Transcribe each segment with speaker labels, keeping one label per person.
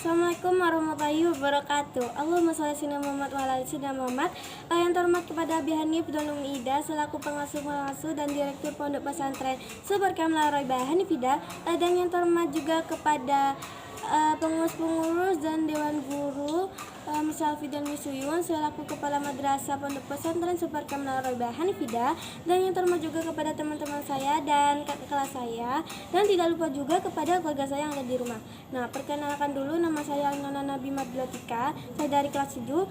Speaker 1: Assalamualaikum warahmatullahi wabarakatuh. Allahumma sholli ala Muhammad wa ala ali sayyidina Muhammad. Yang terhormat kepada Abi Hanif dan Umi Ida selaku pengasuh dan direktur Pondok Pesantren Subarkamlah Roibah Hanifida, dan yang terhormat juga kepada pengurus-pengurus dan dewan guru Misal Fidan Misuyun selaku kepala madrasah Pondok Pesantren Subarkamlah Roibah Hanifida, dan yang terhormat juga kepada teman-teman saya dan kakak kelas saya, dan tidak lupa juga kepada keluarga saya yang ada di rumah. Nah, perkenalkan dulu, nama saya Nona Nabi Madlatika, saya dari kelas 7.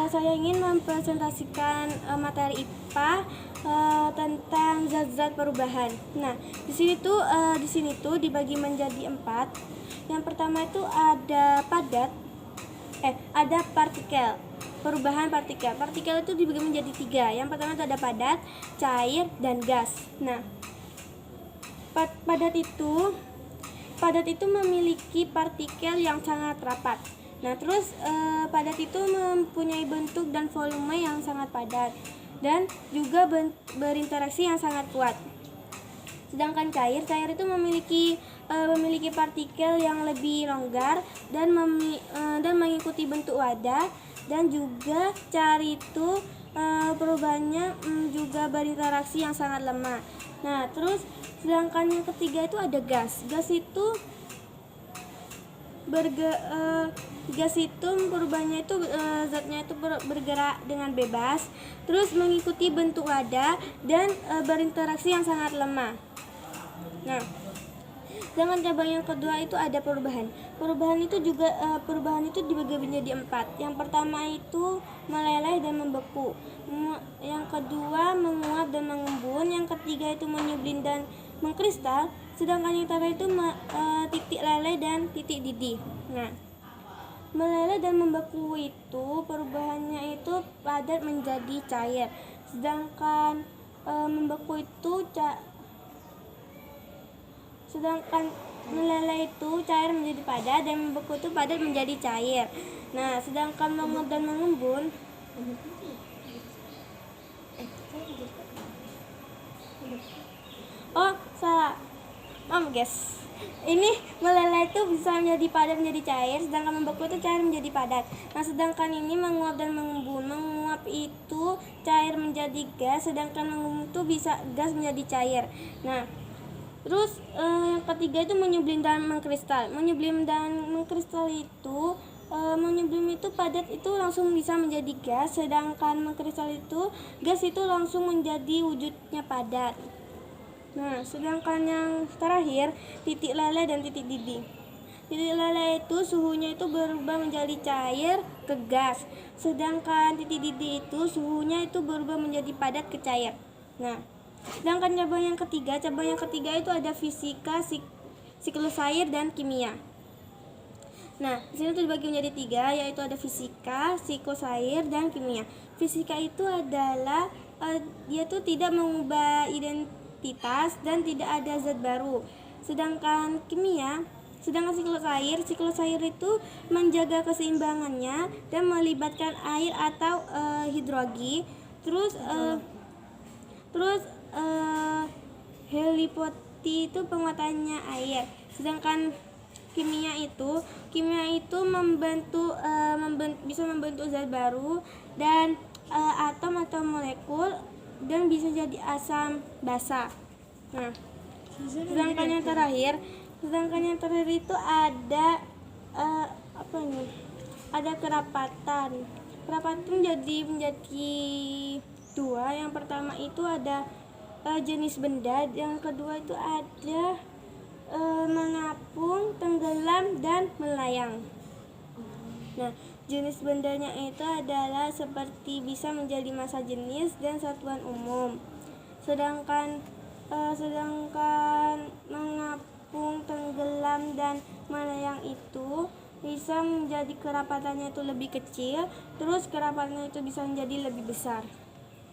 Speaker 1: Saya ingin mempresentasikan materi IPA tentang zat-zat perubahan. Nah, di sini tuh dibagi menjadi 4. Yang pertama itu ada ada partikel. Perubahan partikel. Partikel itu dibagi menjadi 3. Yang pertama itu ada padat, cair, dan gas. Nah, padat itu memiliki partikel yang sangat rapat. Nah, terus padat itu mempunyai bentuk dan volume yang sangat padat dan juga berinteraksi yang sangat kuat. Sedangkan cair itu memiliki partikel yang lebih longgar dan mengikuti bentuk wadah, dan juga cair itu perubahannya juga berinteraksi yang sangat lemah. Nah, terus sedangkan yang ketiga itu ada gas. Gas itu perubahannya itu zatnya itu bergerak dengan bebas, terus mengikuti bentuk wadah dan berinteraksi yang sangat lemah. Nah, sedangkan cabang yang kedua itu ada perubahan. Perubahan itu dibagi menjadi 4. Yang pertama itu meleleh dan membeku. Yang kedua menguap dan mengembun. Yang ketiga itu menyublim dan mengkristal. Sedangkan yang terakhir itu titik leleh dan titik didih. Nah, meleleh dan membeku itu perubahannya itu padat menjadi cair. Sedangkan meleleh itu cair menjadi padat, dan membeku itu padat menjadi cair. Nah, sedangkan menguap dan mengembun salah, guys. Ini meleleh itu bisa menjadi padat menjadi cair, sedangkan membeku itu cair menjadi padat. Nah, sedangkan ini menguap dan mengembun. Menguap itu cair menjadi gas, sedangkan mengembun itu bisa gas menjadi cair. Nah, terus yang ketiga itu menyublim dan mengkristal. Menyublim itu padat itu langsung bisa menjadi gas, sedangkan mengkristal itu gas itu langsung menjadi wujudnya padat. Nah, sedangkan yang terakhir titik leleh dan titik didih. Titik leleh itu suhunya itu berubah menjadi cair ke gas, sedangkan titik didih itu suhunya itu berubah menjadi padat ke cair. Nah, sedangkan cabang yang ketiga itu ada fisika, siklus air, dan kimia. Nah, di sini tuh dibagi menjadi 3, yaitu ada fisika, siklus air, dan kimia. Fisika itu adalah dia tuh tidak mengubah identitas dan tidak ada zat baru. Sedangkan siklus air itu menjaga keseimbangannya dan melibatkan air atau hidrogen. Terus helipoti itu penguatannya air. Sedangkan kimia itu bisa membentuk zat baru dan atom atau molekul, dan bisa jadi asam basa. Nah, sedangkan yang terakhir itu ada ada kerapatan. Kerapatan menjadi 2. Yang pertama itu ada jenis benda, yang kedua itu ada mengapung, tenggelam, dan melayang. Nah, jenis bendanya itu adalah seperti bisa menjadi massa jenis dan satuan umum. Sedangkan mengapung, tenggelam, dan melayang itu bisa menjadi kerapatannya itu lebih kecil, terus kerapatannya itu bisa menjadi lebih besar.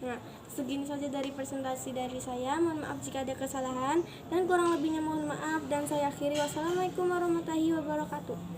Speaker 1: Nah, segini saja dari presentasi dari saya. Mohon maaf jika ada kesalahan, dan kurang lebihnya mohon maaf, dan saya akhiri. Wassalamualaikum warahmatullahi wabarakatuh.